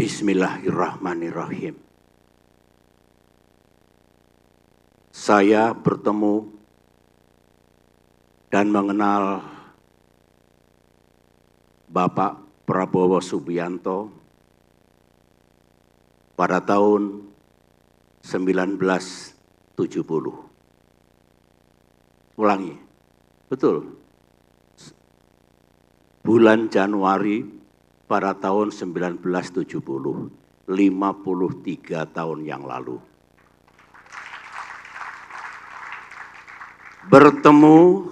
Bismillahirrahmanirrahim. Saya bertemu dan mengenal Bapak Prabowo Subianto pada tahun 1970. Ulangi, betul. Bulan Januari pada tahun 1970, 53 tahun yang lalu. Bertemu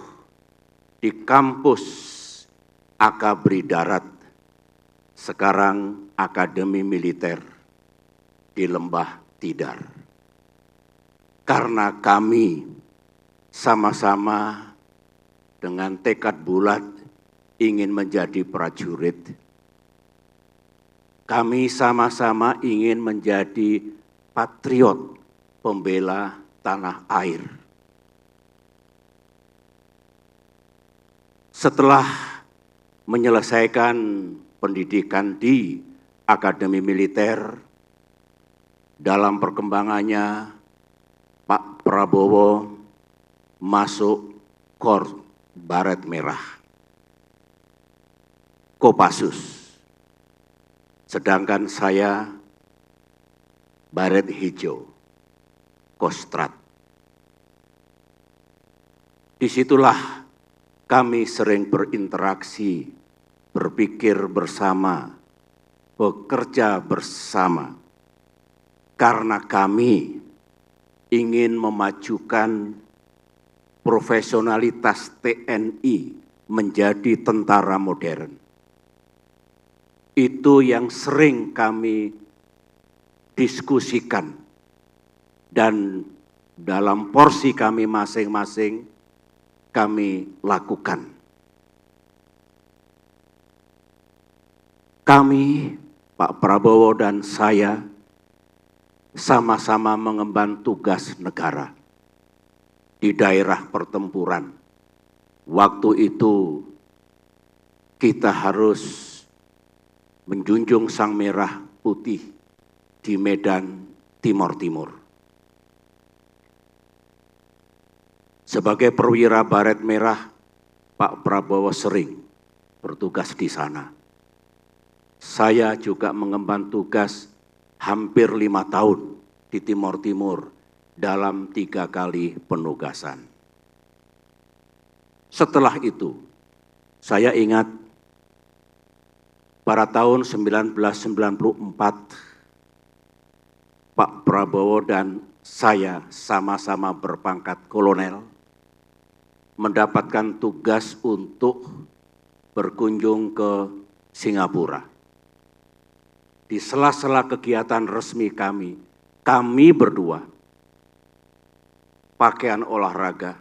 di kampus Akabri Darat, sekarang Akademi Militer di Lembah Tidar. Karena kami sama-sama dengan tekad bulat ingin menjadi prajurit. Kami sama-sama ingin menjadi patriot, pembela tanah air. Setelah menyelesaikan pendidikan di Akademi Militer, dalam perkembangannya Pak Prabowo masuk Korps Baret Merah, Kopassus. Sedangkan saya Baret Hijau, Kostrat. Disitulah kami sering berinteraksi, berpikir bersama, bekerja bersama. Karena kami ingin memajukan profesionalitas TNI menjadi tentara modern. Itu yang sering kami diskusikan, dan dalam porsi kami masing-masing kami lakukan. Kami, Pak Prabowo dan saya, sama-sama mengemban tugas negara di daerah pertempuran. Waktu itu kita harus menjunjung sang merah putih di medan Timor Timur. Sebagai perwira Baret Merah, Pak Prabowo sering bertugas di sana. Saya juga mengemban tugas hampir 5 tahun di Timor Timur dalam 3 kali penugasan. Setelah itu, saya ingat pada tahun 1994, Pak Prabowo dan saya sama-sama berpangkat kolonel, mendapatkan tugas untuk berkunjung ke Singapura. Di sela-sela kegiatan resmi kami berdua, pakaian olahraga,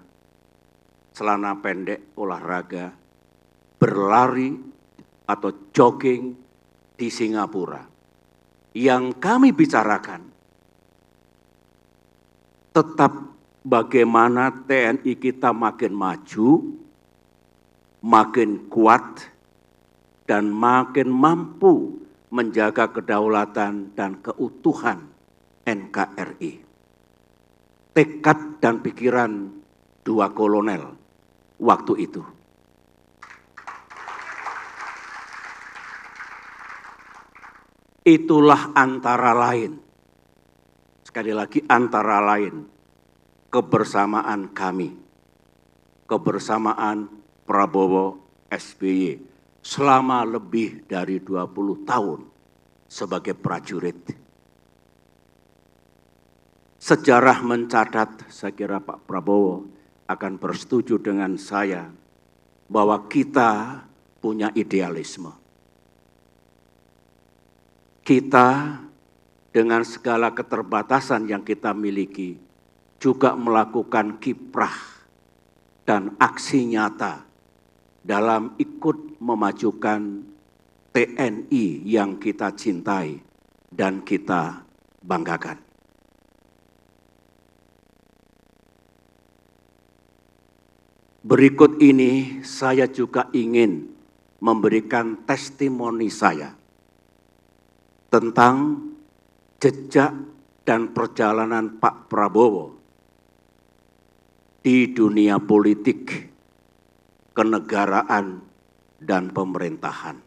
celana pendek olahraga, berlari atau jogging di Singapura. Yang kami bicarakan tetap bagaimana TNI kita makin maju, makin kuat, dan makin mampu menjaga kedaulatan dan keutuhan NKRI. Tekad dan pikiran 2 kolonel waktu itu. Itulah antara lain, sekali lagi antara lain, kebersamaan kami, kebersamaan Prabowo SBY selama lebih dari 20 tahun sebagai prajurit. Sejarah mencatat, saya kira Pak Prabowo akan bersetuju dengan saya, bahwa kita punya idealisme. Kita dengan segala keterbatasan yang kita miliki juga melakukan kiprah dan aksi nyata dalam ikut memajukan TNI yang kita cintai dan kita banggakan. Berikut ini saya juga ingin memberikan testimoni saya tentang jejak dan perjalanan Pak Prabowo di dunia politik, kenegaraan, dan pemerintahan.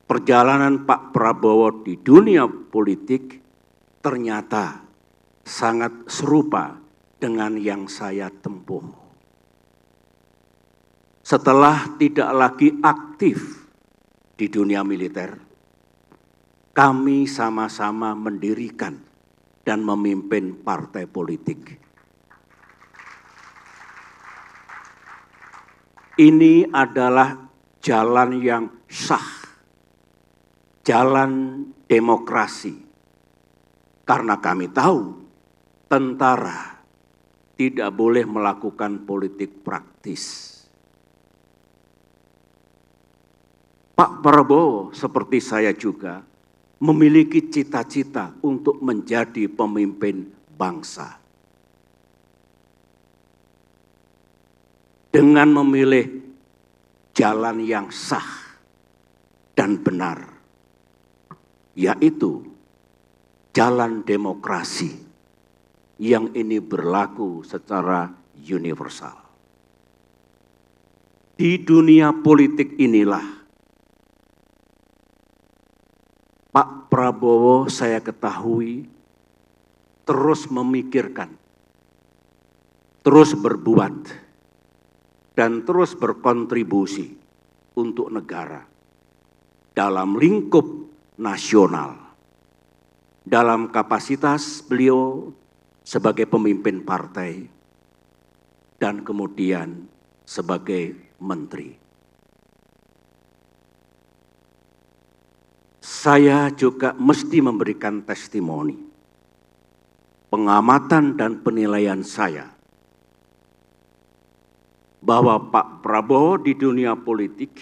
Perjalanan Pak Prabowo di dunia politik ternyata sangat serupa dengan yang saya tempuh. Setelah tidak lagi aktif di dunia militer, kami sama-sama mendirikan dan memimpin partai politik. Ini adalah jalan yang sah, jalan demokrasi. Karena kami tahu tentara tidak boleh melakukan politik praktis. Pak Prabowo seperti saya juga memiliki cita-cita untuk menjadi pemimpin bangsa. Dengan memilih jalan yang sah dan benar, yaitu jalan demokrasi yang ini berlaku secara universal. Di dunia politik inilah Pak Prabowo saya ketahui terus memikirkan, terus berbuat, dan terus berkontribusi untuk negara dalam lingkup nasional. Dalam kapasitas beliau sebagai pemimpin partai dan kemudian sebagai menteri. Saya juga mesti memberikan testimoni, pengamatan dan penilaian saya bahwa Pak Prabowo di dunia politik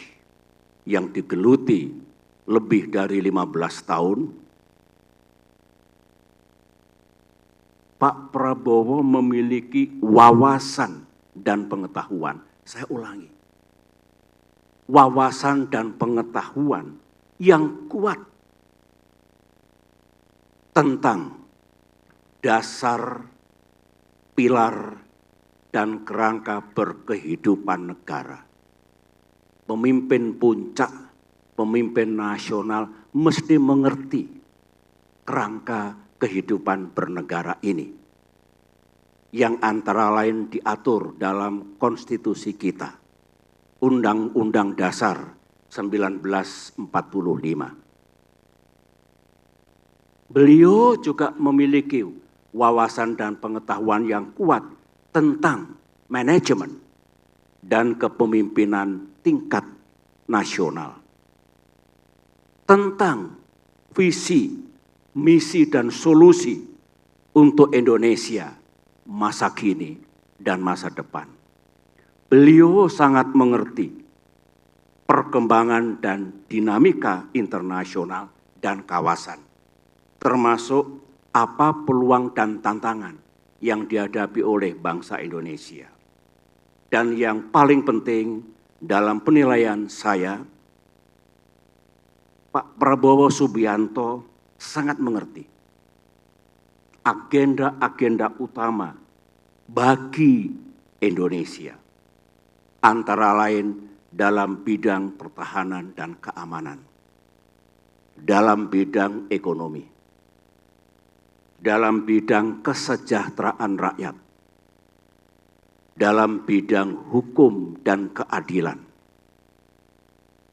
yang digeluti lebih dari 15 tahun, Pak Prabowo memiliki wawasan dan pengetahuan. Saya ulangi, wawasan dan pengetahuan yang kuat tentang dasar, pilar, dan kerangka berkehidupan negara. Pemimpin puncak, pemimpin nasional mesti mengerti kerangka kehidupan bernegara ini, yang antara lain diatur dalam konstitusi kita, Undang-Undang Dasar 1945. Beliau juga memiliki wawasan dan pengetahuan yang kuat tentang manajemen dan kepemimpinan tingkat nasional, tentang visi, misi, dan solusi untuk Indonesia masa kini dan masa depan. Beliau sangat mengerti perkembangan dan dinamika internasional dan kawasan, termasuk apa peluang dan tantangan yang dihadapi oleh bangsa Indonesia. Dan yang paling penting dalam penilaian saya, Pak Prabowo Subianto sangat mengerti agenda-agenda utama bagi Indonesia, antara lain dalam bidang pertahanan dan keamanan, dalam bidang ekonomi, dalam bidang kesejahteraan rakyat, dalam bidang hukum dan keadilan,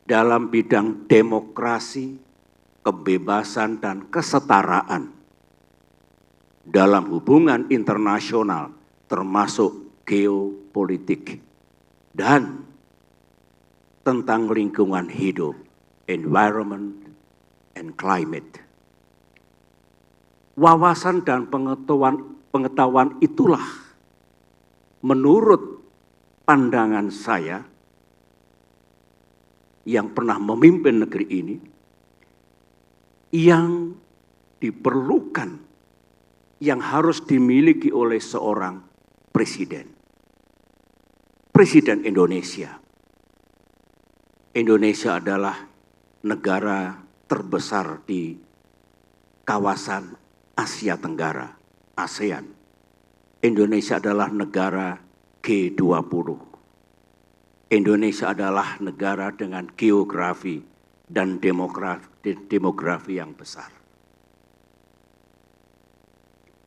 dalam bidang demokrasi, kebebasan dan kesetaraan, dalam hubungan internasional termasuk geopolitik, dan tentang lingkungan hidup, environment and climate. Wawasan dan pengetahuan itulah menurut pandangan saya yang pernah memimpin negeri ini, yang diperlukan, yang harus dimiliki oleh seorang presiden. Presiden Indonesia. Indonesia adalah negara terbesar di kawasan Asia Tenggara, ASEAN. Indonesia adalah negara G20. Indonesia adalah negara dengan geografi dan demografi yang besar.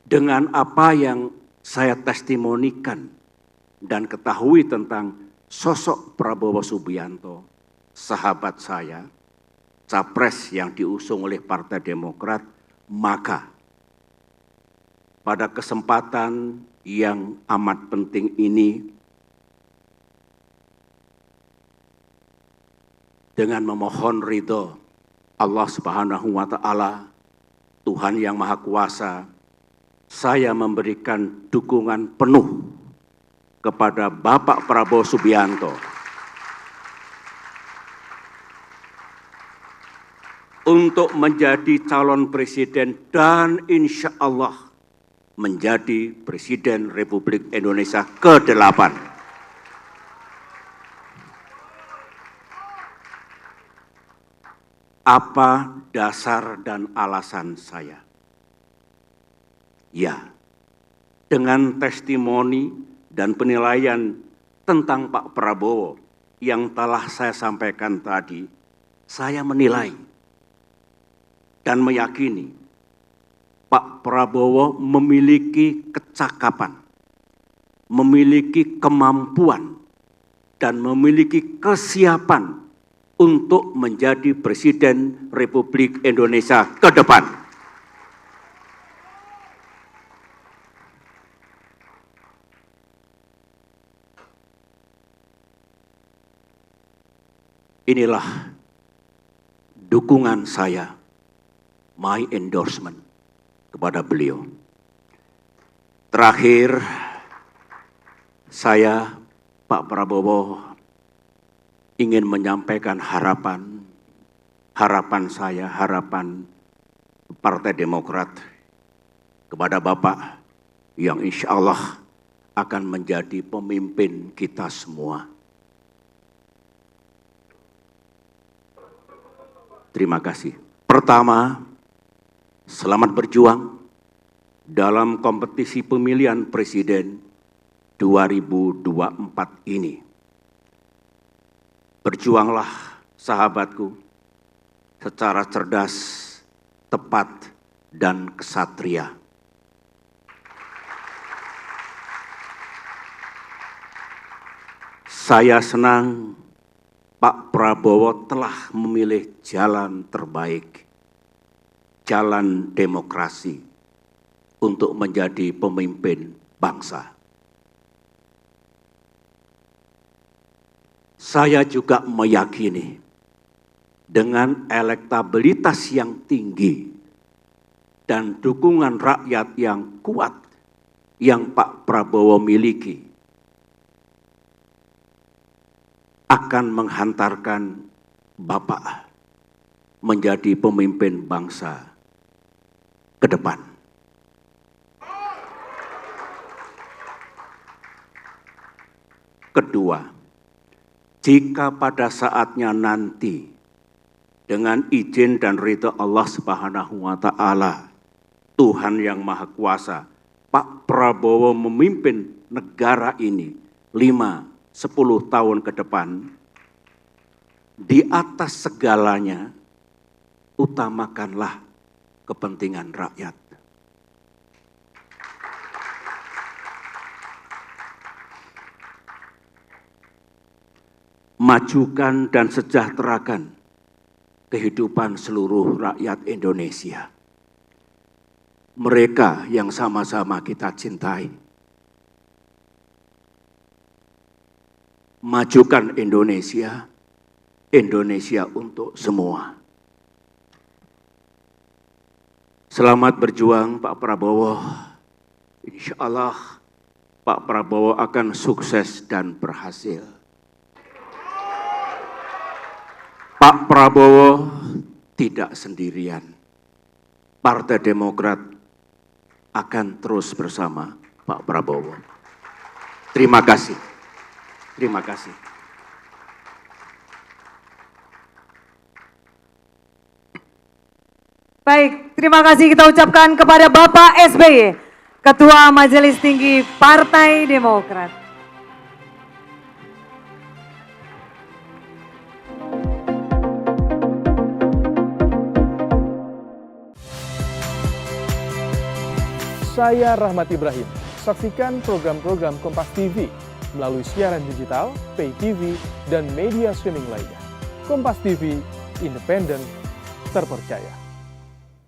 Dengan apa yang saya testimonikan dan ketahui tentang sosok Prabowo Subianto, sahabat saya, capres yang diusung oleh Partai Demokrat, maka pada kesempatan yang amat penting ini, dengan memohon ridho Allah Subhanahu wa Ta'ala, Tuhan yang Maha Kuasa, saya memberikan dukungan penuh kepada Bapak Prabowo Subianto untuk menjadi calon presiden dan insya Allah menjadi Presiden Republik Indonesia ke-8. Apa dasar dan alasan saya? Ya, dengan testimoni dan penilaian tentang Pak Prabowo yang telah saya sampaikan tadi, saya menilai dan meyakini Pak Prabowo memiliki kecakapan, memiliki kemampuan, dan memiliki kesiapan untuk menjadi Presiden Republik Indonesia ke depan. Inilah dukungan saya, my endorsement kepada beliau. Terakhir, saya, Pak Prabowo, ingin menyampaikan harapan saya, harapan Partai Demokrat kepada Bapak yang insya Allah akan menjadi pemimpin kita semua. Terima kasih. Pertama, selamat berjuang dalam kompetisi pemilihan presiden 2024 ini. Berjuanglah, sahabatku, secara cerdas, tepat, dan kesatria. Saya senang Pak Prabowo telah memilih jalan terbaik, jalan demokrasi untuk menjadi pemimpin bangsa. Saya juga meyakini dengan elektabilitas yang tinggi dan dukungan rakyat yang kuat yang Pak Prabowo miliki, akan menghantarkan Bapak menjadi pemimpin bangsa ke depan. Kedua, jika pada saatnya nanti dengan izin dan ridha Allah Subhanahu wa Ta'ala, Tuhan yang Maha Kuasa, Pak Prabowo memimpin negara ini 5-10 tahun ke depan, di atas segalanya, utamakanlah kepentingan rakyat. Majukan dan sejahterakan kehidupan seluruh rakyat Indonesia. Mereka yang sama-sama kita cintai. Majukan Indonesia, Indonesia untuk semua. Selamat berjuang Pak Prabowo. Insya Allah Pak Prabowo akan sukses dan berhasil. Pak Prabowo tidak sendirian. Partai Demokrat akan terus bersama Pak Prabowo. Terima kasih. Terima kasih. Baik, terima kasih kita ucapkan kepada Bapak SBY, Ketua Majelis Tinggi Partai Demokrat. Saya Rahmat Ibrahim. Saksikan program-program Kompas TV melalui siaran digital, pay TV, dan media streaming lainnya. Kompas TV, independen, terpercaya.